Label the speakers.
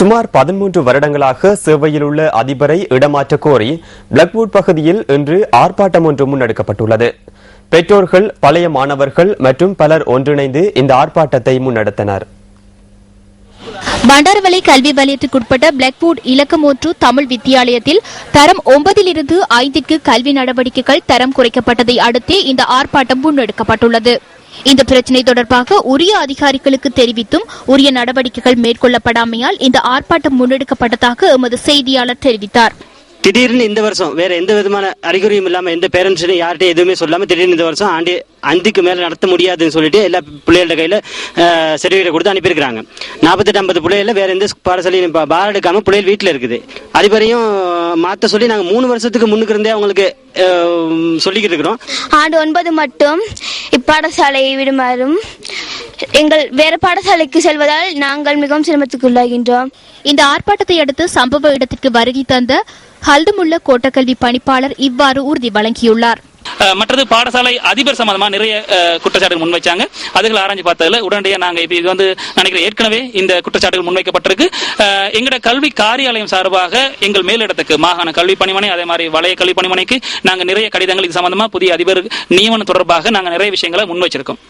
Speaker 1: சுமார் 13 வருடங்களாக சேவையில் உள்ள அதிபரை இடமாற்ற கோரி பிளாக்வுட் பகுதியில் இன்று ஆர்ப்பாட்டம் ஒன்று முன்னெடுக்கப்பட்டுள்ளது. பெற்றோர்கள், பழைய மாணவர்கள் மற்றும் பலர் ஒன்றிணைந்து இந்த ஆர்ப்பாட்டத்தை முன்னெடுத்தனர்.
Speaker 2: பண்டாரவளை கல்வி வலயத்திற்குட்பட்ட பிளாக்வுட் இலக்கம் 1 தமிழ் வித்தியாலயத்தில் தரம் 9 5 கல்வி நடவடிக்கைகள் தரம் குறைக்கப்பட்டதை அடுத்தே இந்த ஆர்ப்பாட்டம் முன்னெடுக்கப்பட்டுள்ளது. இந்த பிரச்சினை தொடர்பாக உரிய அதிகாரிகளுக்கு தெரிவித்தும் உரிய நடவடிக்கைகள் மேற்கொள்ளப்படாமையால் இந்த ஆர்ப்பாட்டம் முன்னெடுக்கப்பட்டதாக எமது செய்தியாளர் தெரிவித்தார்.
Speaker 3: திடீர்னு இந்த வருஷம் வேற எந்த விதமான அறிகுறியும் இல்லாம எந்த பேரண்ட்ஸும் யார்கிட்ட எதுவுமே சொல்லாம திடீர்னு இந்த வருஷம் அந்திக்கு மேல நடத்த முடியாதுன்னு சொல்லிட்டு எல்லா பிள்ளைகளோட கையில சர்டிபிகேட் கொடுத்து அனுப்பியிருக்காங்க. 48-50 பிள்ளைகள வேற எந்த பாடசாலையும் பார் எடுக்காம பிள்ளைகள் வீட்டுல இருக்குது. அதுவரையும் மாத்த சொல்லி நாங்க 3 வருஷத்துக்கு முன்னுக்கு இருந்தே அவங்களுக்கு சொல்லிக்கிட்டு இருக்கிறோம்.
Speaker 4: ஆண்டு 9 மட்டும் இப்பாடசாலையை விடுமாறும் எங்கள் வேற பாடசாலைக்கு செல்வதால் நாங்கள் மிகவும் சிரமத்துக்குள்ளாகின்றோம்.
Speaker 2: இந்த ஆர்ப்பாட்டத்தை அடுத்து சம்பவ இடத்திற்கு வருகை தந்த ஹல்துமுல்ல கோட்டக்கல்வி பணிப்பாளர் இவ்வாறு உறுதி வழங்கியுள்ளார்.
Speaker 5: மற்றது பாடசாலை அதிபர் சம்பந்தமா நிறைய குற்றச்சாட்டுகள் முன்வைச்சாங்க. அதுகளை ஆராய்ச்சி பார்த்ததுல உடனடியாக நாங்க இது வந்து நினைக்கிறேன் ஏற்கனவே இந்த குற்றச்சாட்டுகள் முன்வைக்கப்பட்டிருக்கு. எங்களோட கல்வி காரியாலயம் சார்பாக எங்கள் மேலிடத்துக்கு மாகாண கல்வி பணிமனை அதே மாதிரி வலய கல்வி பணிமனைக்கு நாங்க நிறைய கடிதங்கள் இது சம்பந்தமா புதிய அதிபர் நியமனம் தொடர்பாக நாங்க நிறைய விஷயங்களை முன்வைச்சிருக்கோம்.